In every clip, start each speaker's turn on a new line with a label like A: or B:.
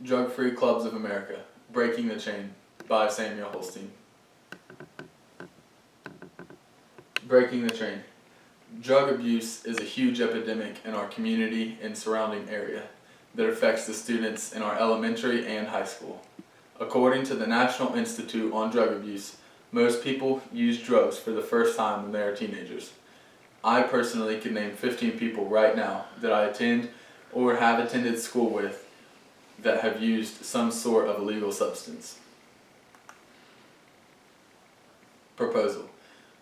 A: Drug-Free Clubs of America, Breaking the Chain by Samuel Holstein. Breaking the chain. Drug abuse is a huge epidemic in our community and surrounding area that affects the students in our elementary and high school. According to the National Institute on Drug Abuse, most people use drugs for the first time when they are teenagers. I personally can name 15 people right now that I attend or have attended school with that have used some sort of illegal substance. Proposal.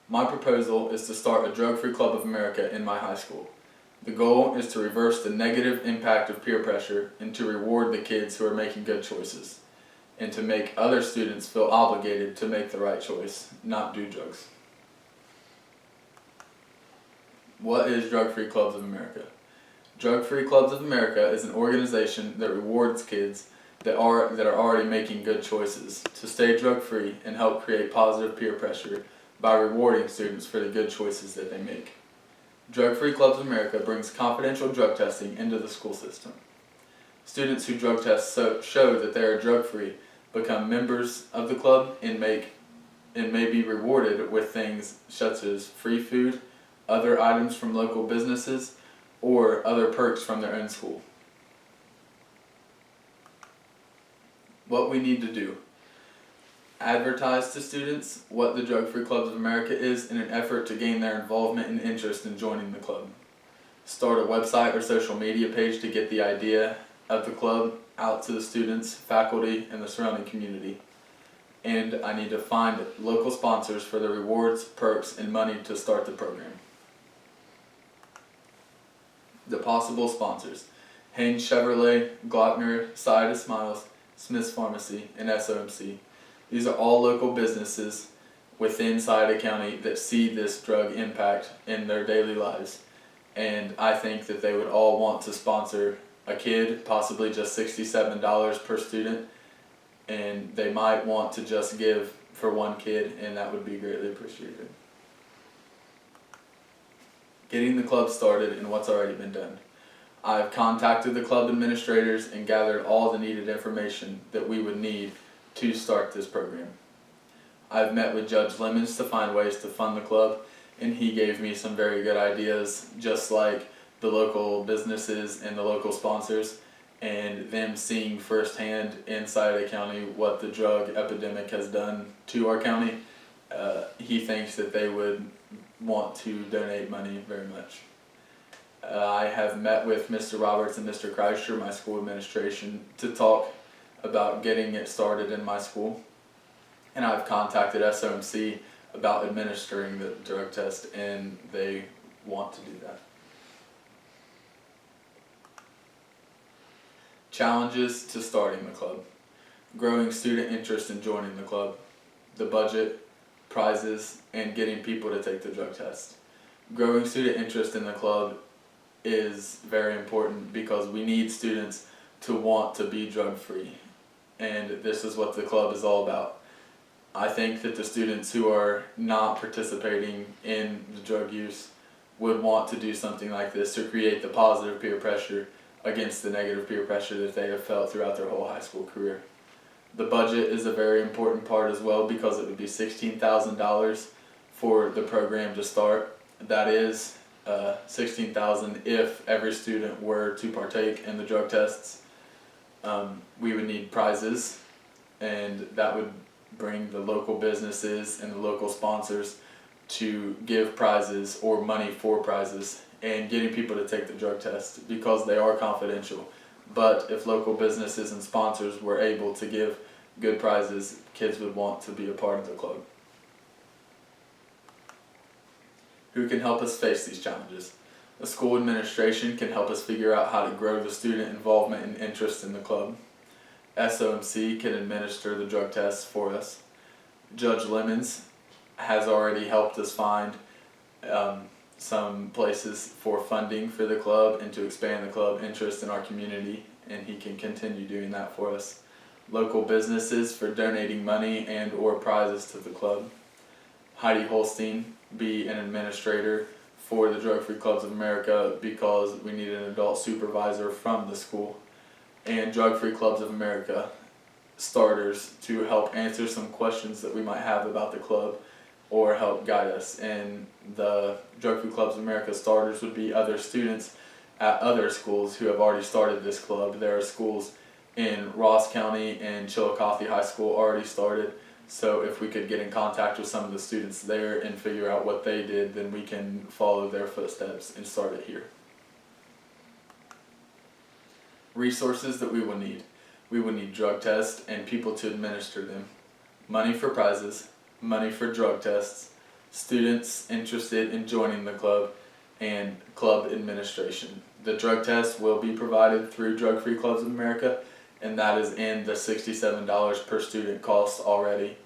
A: My proposal is to start a drug-free club of America in my high school. The goal is to reverse the negative impact of peer pressure and to reward the kids who are making good choices, and to make other students feel obligated to make the right choice, not do drugs. What is Drug-Free Clubs of America? Drug-Free Clubs of America is an organization that rewards kids that are already making good choices to stay drug-free and help create positive peer pressure by rewarding students for the good choices that they make. Drug-Free Clubs of America brings confidential drug testing into the school system. Students who drug test show that they are drug-free become members of the club and may be rewarded with things such as free food, other items from local businesses, or other perks from their own school. What we need to do. Advertise to students what the Drug-Free Clubs of America is in an effort to gain their involvement and interest in joining the club. Start a website or social media page to get the idea of the club out to the students, faculty, and the surrounding community. And I need to find local sponsors for the rewards, perks, and money to start the program. The possible sponsors: Haynes Chevrolet, Glockner, Side Smiles, Smith's Pharmacy, and SOMC. These are all local businesses within Sauter County that see this drug impact in their daily lives. And I think that they would all want to sponsor a kid, possibly just $67 per student. And they might want to just give for one kid, and that would be greatly appreciated. Getting the club started and what's already been done. I've contacted the club administrators and gathered all the needed information that we would need to start this program. I've met with Judge Lemons to find ways to fund the club, and he gave me some very good ideas, just like the local businesses and the local sponsors, and them seeing firsthand in Sauter County what the drug epidemic has done to our county. He thinks that they would want to donate money very much. I have met with Mr. Roberts and Mr. Kreischer, my school administration, to talk about getting it started in my school. And I've contacted SOMC about administering the drug test, and they want to do that. Challenges to starting the club. Growing student interest in joining the club. The budget, prizes, and getting people to take the drug test. Growing student interest in the club is very important because we need students to want to be drug-free. And this is what the club is all about. I think that the students who are not participating in the drug use would want to do something like this to create the positive peer pressure against the negative peer pressure that they have felt throughout their whole high school career. The budget is a very important part as well because it would be $16,000 for the program to start. That is $16,000 if every student were to partake in the drug tests. We would need prizes, and that would bring the local businesses and the local sponsors to give prizes or money for prizes and getting people to take the drug test because they are confidential. But if local businesses and sponsors were able to give good prizes, kids would want to be a part of the club. Who can help us face these challenges? The school administration can help us figure out how to grow the student involvement and interest in the club. SOMC can administer the drug tests for us. Judge Lemons has already helped us find some places for funding for the club and to expand the club interest in our community, and he can continue doing that for us. Local businesses for donating money and or prizes to the club. Heidi Holstein be an administrator for the Drug-Free Clubs of America because we need an adult supervisor from the school. and Drug Free Clubs of America starters to help answer some questions that we might have about the club or help guide us. And the Drug Free Clubs of America starters would be other students at other schools who have already started this club. There are schools in Ross County and Chillicothe High School already started. So if we could get in contact with some of the students there and figure out what they did, then we can follow their footsteps and start it here. Resources that we will need. We will need drug tests and people to administer them. Money for prizes, money for drug tests, students interested in joining the club, and club administration. The drug test will be provided through Drug Free Clubs of America, and that is in the $67 per student cost already.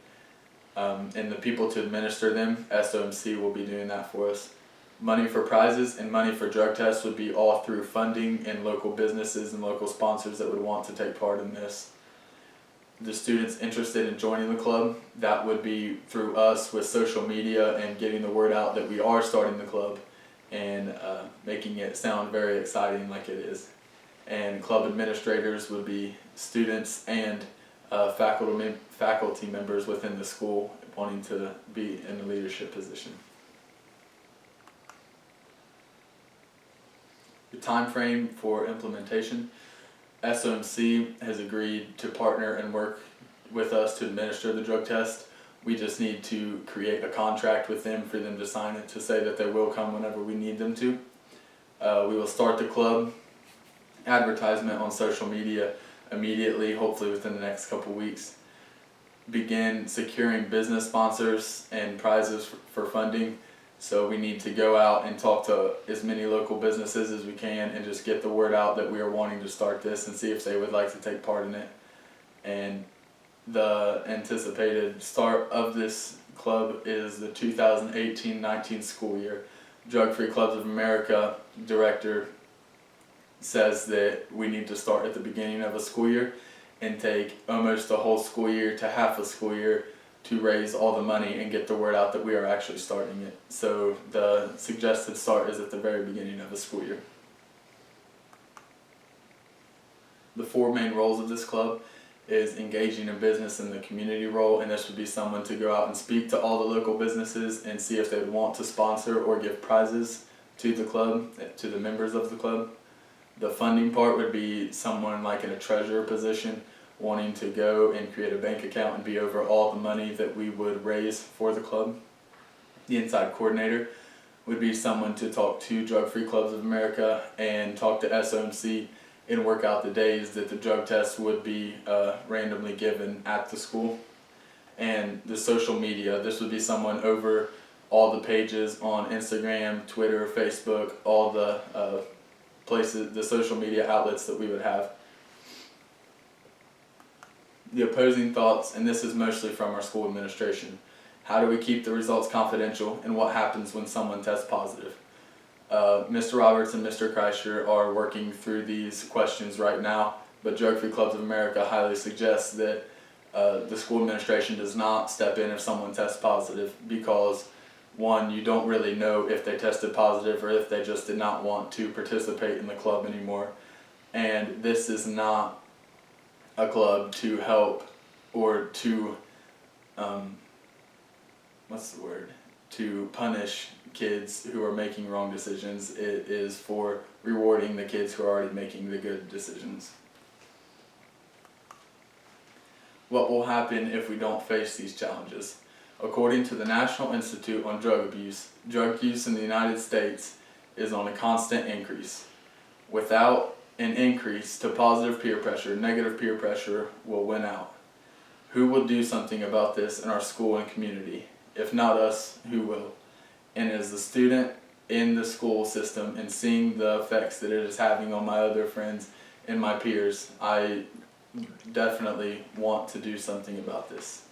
A: And the people to administer them, SOMC will be doing that for us. Money for prizes and money for drug tests would be all through funding and local businesses and local sponsors that would want to take part in this. The students interested in joining the club, that would be through us with social media and getting the word out that we are starting the club and making it sound very exciting like it is. And club administrators would be students and faculty members within the school wanting to be in a leadership position. The time frame for implementation. SOMC has agreed to partner and work with us to administer the drug test. We just need to create a contract with them for them to sign it to say that they will come whenever we need them to. We will start the club advertisement on social media immediately, hopefully within the next couple weeks. Begin securing business sponsors and prizes for funding. So we need to go out and talk to as many local businesses as we can and just get the word out that we are wanting to start this and see if they would like to take part in it. And the anticipated start of this club is the 2018-19 school year. Drug Free Clubs of America director says that we need to start at the beginning of a school year and take almost a whole school year to half a school year to raise all the money and get the word out that we are actually starting it. So the suggested start is at the very beginning of the school year. The four main roles of this club is engaging in business in the community role, and this would be someone to go out and speak to all the local businesses and see if they would want to sponsor or give prizes to the club, to the members of the club. The funding part would be someone like in a treasurer position wanting to go and create a bank account and be over all the money that we would raise for the club. The inside coordinator would be someone to talk to Drug Free Clubs of America and talk to SOMC and work out the days that the drug test would be randomly given at the school. And the social media, this would be someone over all the pages on Instagram, Twitter, Facebook, all the places, the social media outlets that we would have. The opposing thoughts, and this is mostly from our school administration. How do we keep the results confidential, and what happens when someone tests positive? Mr. Roberts and Mr. Kreischer are working through these questions right now, but Drug Free Clubs of America highly suggests that the school administration does not step in if someone tests positive because, one, you don't really know if they tested positive or if they just did not want to participate in the club anymore. And this is not a club to help or to, to punish kids who are making wrong decisions. It is for rewarding the kids who are already making the good decisions. What will happen if we don't face these challenges? According to the National Institute on Drug Abuse, drug use in the United States is on a constant increase. Without an increase to positive peer pressure, negative peer pressure will win out. Who will do something about this in our school and community? If not us, who will? And as a student in the school system and seeing the effects that it is having on my other friends and my peers, I definitely want to do something about this.